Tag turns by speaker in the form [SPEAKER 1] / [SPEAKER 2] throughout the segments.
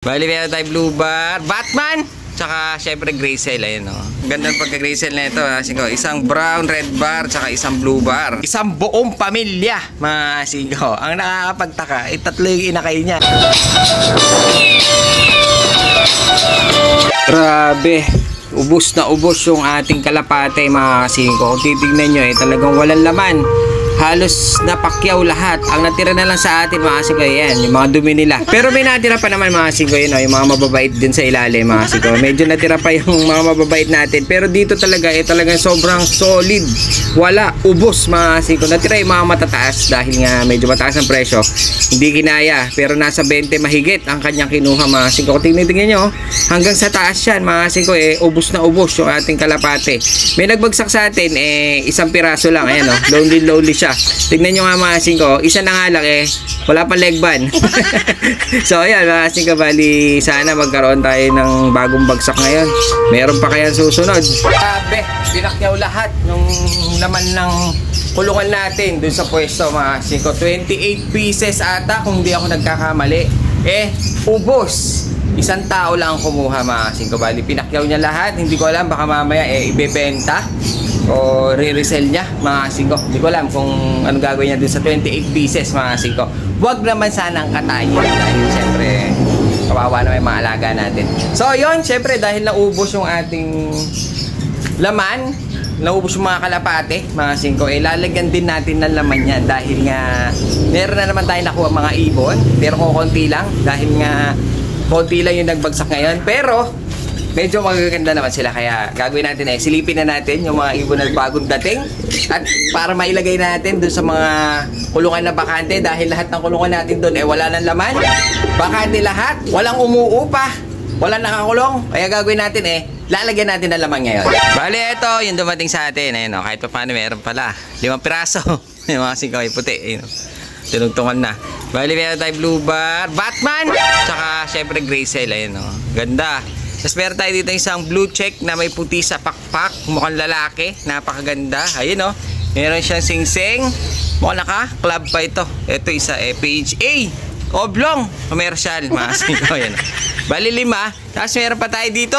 [SPEAKER 1] Bali, meron tayo Blue Bar, Batman, tsaka syempre Gracell, ayun o. Gandang pagka-Gracell na ito, Sigo. Isang brown, red bar, tsaka isang blue bar. Isang buong pamilya, mga Sigo. Ang nakakapagtaka, tatlo yung inakay niya. Grabe, ubos na ubos yung ating kalapate, mga Sigo. Kung titignan nyo, talagang walang laman. Halos napakyaw lahat. Ang natira na lang sa atin, mga Sigo, yan, yung mga dumi nila. Pero may natira pa naman, mga Sigo, yun, yung mga mababait din sa ilalim, mga Sigo. Medyo natira pa yung mga mababait natin. Pero dito talaga, talagang sobrang solid. Wala, ubos, mga Sigo. Natira yung mga matataas dahil nga medyo mataas ang presyo. Hindi kinaya. Pero nasa 20 mahigit ang kanyang kinuha, mga Sigo. Kung tingnan nyo, hanggang sa taas yan, mga Sigo, ubos na ubos yung ating kalapate. May nagbagsak sa atin, isang piraso lang. Ayan, lonely siya. Tignan nyo nga, mga Sigo, isa na nga lang, wala pa leg band. So ayan, mga Sigo, bali sana magkaroon tayo ng bagong bagsak ngayon. Meron pa kaya susunod. Grabe, pinakyaw lahat nung laman ng kulungan natin dun sa pwesto, mga Sigo. 28 pieces ata kung hindi ako nagkakamali. Ubos. Isang tao lang kumuha, mga Sigo. Bali, pinakyaw niya lahat. Hindi ko alam, baka mamaya ibebenta o re-resell niya, mga Sigo. Hindi ko alam kung ano gagawin niya dun sa 28 pieces, mga Sigo. Huwag naman sanang katayin dahil syempre kawawa na may mga alaga natin. So yun, syempre dahil naubos yung ating laman, naubos yung mga kalapate, mga Sigo, lalagyan din natin ng laman yan dahil nga meron na naman tayo nakuha mga ibon, pero kukunti lang dahil nga konti lang yung nagbagsak ngayon. Pero medyo magaganda naman sila, kaya gagawin natin silipin na natin yung mga ibon na bagong dating at para mailagay natin dun sa mga kulungan na bakante dahil lahat ng kulungan natin dun wala nang laman, bakante lahat, walang umuupa, walang nakakulong, kaya gagawin natin lalagyan natin ng laman ngayon. Bali, ito yung dumating sa atin, kahit pa paano meron pala 5 piraso yung mga Sigo ay puti, tinugtungan na. Bali, meron tayo Blue Bar, Batman, tsaka syempre Gracell, ganda. Tapos meron tayo dito isang blue check na may puti sa pakpak. Mukhang lalaki. Napakaganda. Ayun meron siyang sing-sing. Mukhang naka-club pa ito. Ito isa PHA. Oblong. Commercial. Mga Sigo. Ayan. Bali 5. Tapos meron pa tayo dito.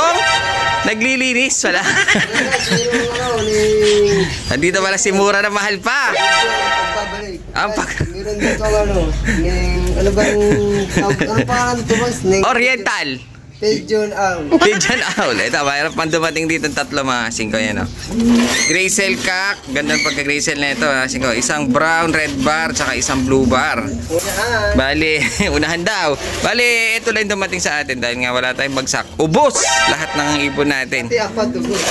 [SPEAKER 1] Naglilinis. Wala. Nandito pala si Mura na mahal pa.
[SPEAKER 2] Meron dito ano bang
[SPEAKER 1] Oriental.
[SPEAKER 2] Pigeon Owl.
[SPEAKER 1] Pigeon Owl. Ito, mayroon pang dumating dito ng 3, mga Sigo. Yan, Gracell Cock. Gandang pagka-Gracell na ito, mga Sigo. Isang brown, red bar, tsaka isang blue bar.
[SPEAKER 2] Unahan.
[SPEAKER 1] Bali, unahan daw. Bali, ito lang dumating sa atin dahil nga wala tayong bagsak. Ubos lahat ng ibon natin.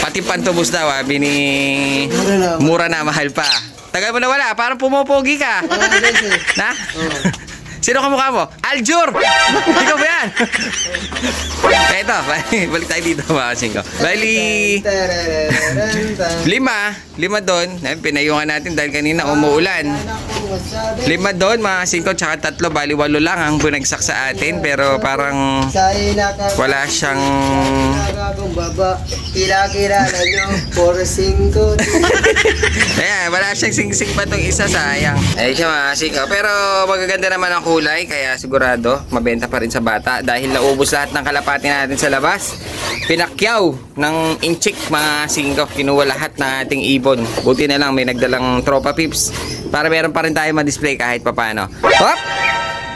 [SPEAKER 1] Pati pantubos daw, sabi ni Mura na mahal pa. Tagal mo na wala, parang pumopogi ka. Na? Sino kamukha mo? Aljur! Ikaw ba yan? Ito, balik tayo dito, mga Sigo. Bali 5 doon. Pinayungan natin dahil kanina umuulan. 5 doon, mga Sigo, tsaka 3. Bali 8 lang ang bunagsak sa atin. Pero parang wala siyang
[SPEAKER 2] Kila-kilala nyo 4-5.
[SPEAKER 1] Ayan, wala siyang sing-sing pa itong isa, sayang. Ayun siya, mga Sigo. Pero magaganda naman ang kulay, kaya sigurado mabenta pa rin sa bata dahil naubos lahat ng kalapati natin sa labas. Pinakyaw ng inchik, mga Sigo. Kinuha lahat ng ating ibon. Buti na lang may nagdalang tropa pips para meron pa rin tayo ma-display kahit papano. Hop!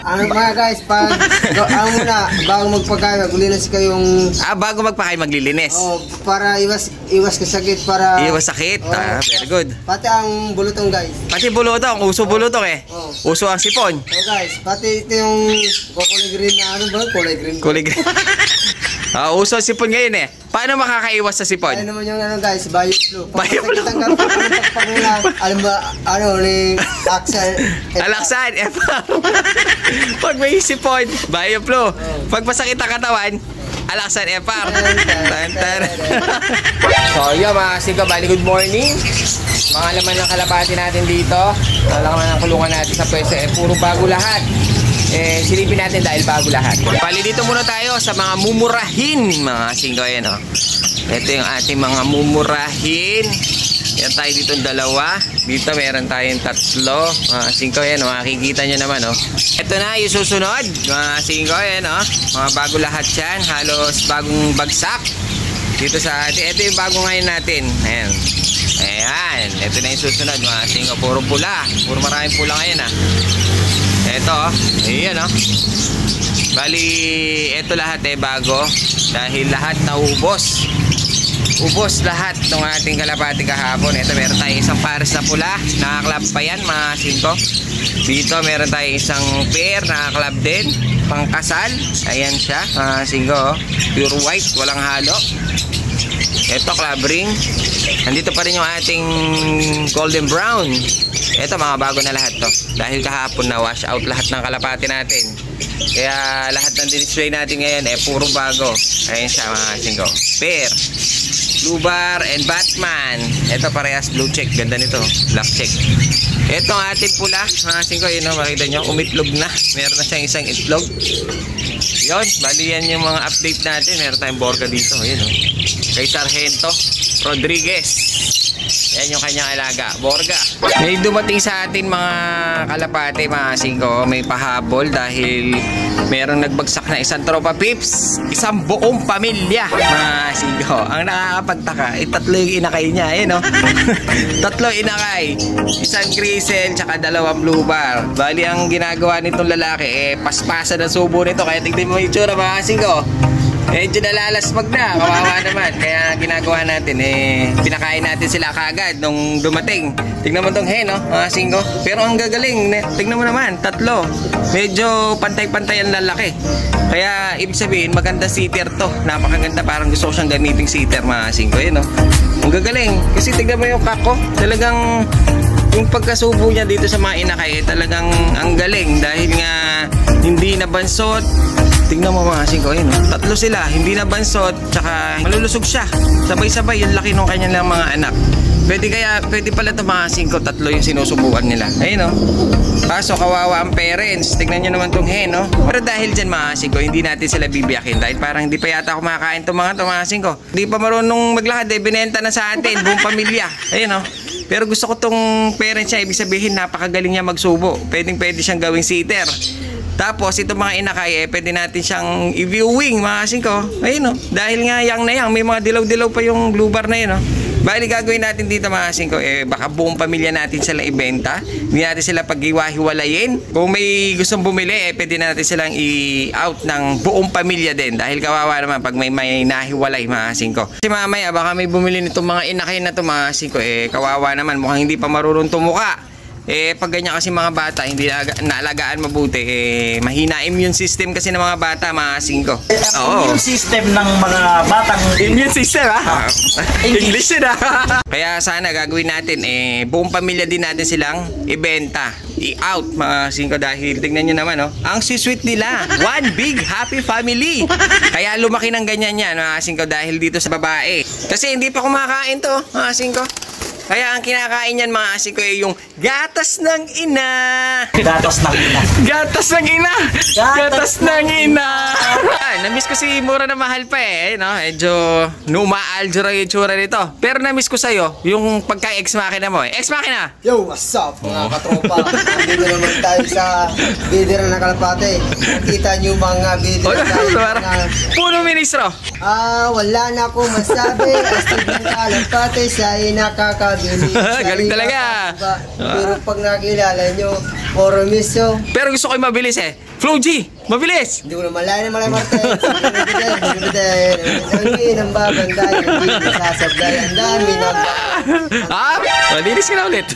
[SPEAKER 2] Ano mga guys, muna, bago magpagkain, maglinis kayong...
[SPEAKER 1] bago magpakain, maglilinis.
[SPEAKER 2] Para iwas ka sakit, para...
[SPEAKER 1] Iwas sakit, very good.
[SPEAKER 2] Pati ang bulutong, guys.
[SPEAKER 1] Pati bulutong, uso bulutong Uso ang sipon.
[SPEAKER 2] Guys, pati ito yung kulay green na ano ba? Kulay green.
[SPEAKER 1] Kulay green. Uso ang sipon ngayon Paano makakaiwas sa sipon?
[SPEAKER 2] Ano naman yung guys, bioflu.
[SPEAKER 1] Bioflu.
[SPEAKER 2] Alam ba, ni Laksan.
[SPEAKER 1] Alaksan, pag may sipon, bioflu. Pag masakit ang katawan, Alaksan FR. So yun, mga Sigo, bali good morning. Mga laman ng kalapati natin dito. Laman ng kulungan natin sa pwesto, puro bago lahat. Silipin natin dahil bago lahat. Bali dito muna tayo sa mga mumurahin, mga Sigo. Ito yung ating mga mumurahin. Meron tayo dito dalawa. Dito meron tayong tatlo. Mga 5 yan, makikita nyo naman, oh. Ito na yung susunod. Mga 5 yan, oh. Mga bago lahat yan. Halos bagong bagsak. Dito sa atin. Ito yung bago ngayon natin. Ayan. Ayan. Ito na yung susunod. Mga 5. Puro pula. Puro maraming pula ngayon, ah. Ito, oh. Ayan, oh. Bali, ito lahat bago. Dahil lahat naubos. Ubos lahat ng ating kalapati kahapon. Ito meron tayong isang pares na pula. Nakaklab pa yan, mga 5. Dito meron tayong isang pair. Nakaklab din. Pangkasal. Ayan siya, mga 5. Oh. Pure white, walang halo. Ito, club ring. Nandito pa rin yung ating golden brown. Ito, mga bago na lahat to. Dahil kahapon na wash out lahat ng kalapati natin. Kaya lahat ng display natin ngayon puro bago. Ayan siya, mga 5. Pair. Blue bar and Batman. Ito parehas blue check. Ganda nito. Black check. Ito ang ating pula. Mga 5, yun o. Makita nyo. Umitlog na. Meron na siyang isang itlog. Yun. Bali yan yung mga update natin. Meron tayong Borga dito. Yun o. Kay Sargento Rodriguez. Yan yung kanyang alaga. Borga. May dumating sa atin mga kalapate, mga 5. May pahabol dahil merong nagbagsak na isang tropa pips. Isang buong pamilya, mga 5. Ang nakakapagtaka, tatlo yung inakay niya. Ayun, no? Tatlo inakay. Isang grisel, tsaka 2 blue bar. Bali, ang ginagawa nitong lalaki, paspasa ng subo nito. Kaya tignan mo yung tsura, mga 5. Medyo nalalasmag na, kawawa naman. Kaya ginagawa natin, pinakain natin sila kagad nung dumating. Tignan mo tong hen, no? Mga 5. Pero ang gagaling, tignan mo naman, 3. Medyo pantay-pantay ang lalaki. Kaya ibig sabihin, maganda sitter to. Napakaganda, parang gusto ko siyang gamiting sitter, mga 5. Yun, no? Ang gagaling. Kasi tignan mo yung kako. Talagang yung pagkasubo niya dito sa mga inakay, talagang ang galing. Dahil nga, hindi nabansot. Tingnan mo mga 5, ayun, 3 sila, hindi na bansot, tsaka malulusog siya. Sabay-sabay yung laki ng kanyang lang mga anak. Pwede pala ito mga 5, 3 yung sinusubukan nila. Ayun, no? Kaso kawawa ang parents. Tignan nyo naman tong hen, no? Pero dahil dyan mga 5, hindi natin sila bibiyakin. Dahil parang hindi pa yata kumakain itong mga 5. Hindi pa marunong maglakad, binenta na sa atin, buong pamilya. Ayun, no? Pero gusto ko tong parents niya, ibig sabihin napakagaling niya magsubo. Pwede siyang gawing sitter. Tapos itong mga inakay, pwede natin siyang i-viewing, mga 5. Ayun, no? Dahil nga yang na yang, may mga dilaw-dilaw pa yung blue bar na yun, no? Bali gagawin natin dito mga 5, baka buong pamilya natin sila ibenta. Hindi natin sila paghiwa-hiwalayin. Kung may gustong bumili, pwede natin silang i-out ng buong pamilya din. Dahil kawawa naman pag may nahiwalay, mga 5. Kasi mamaya baka may bumili nitong mga inakay na to, mga 5, kawawa naman, mukhang hindi pa marunong tumuka. Pag ganyan kasi mga bata, hindi naalagaan mabuti, mahina immune system kasi ng mga bata, mga 5.
[SPEAKER 3] Immune system ng mga batang...
[SPEAKER 1] Immune system, ha? English yun, ha? Kaya sana gagawin natin, buong pamilya din natin silang ibenta, i-out, mga 5. Dahil tingnan nyo naman, no? Ang sweet nila. One big happy family. Kaya lumaki ng ganyan yan, mga 5, dahil dito sa babae. Kasi hindi pa kumakain to, mga 5. Kaya ang kinakain niyan, mga 5, yung gatas ng ina.
[SPEAKER 3] Gatas ng ina.
[SPEAKER 1] Gatas ng ina. Gatas ng ina. Namiss ko si Mura na mahal pa, no? Medyo numaalgebra yung tsura nito. Pero namiss ko sa'yo yung pagka-ex machina mo, Ex machina!
[SPEAKER 2] Yo, what's up mga katropa? Nandito naman tayo sa bidira ng kalapate. Nakita nyo mga bidira tayo.
[SPEAKER 1] Puno ministro.
[SPEAKER 2] Wala na akong masabi. Astig ng kalapate siya ay nakakabili.
[SPEAKER 1] Galing talaga.
[SPEAKER 2] Pero pag nakilala nyo, Oromiso.
[SPEAKER 1] Pero gusto ko yung mabilis, Flow G, mabilis.
[SPEAKER 2] Hindi ko na malaya na malay Martin. Ang ng babanday, hindi nasasabday. Ang dami na.
[SPEAKER 1] Malinis ka na ulit.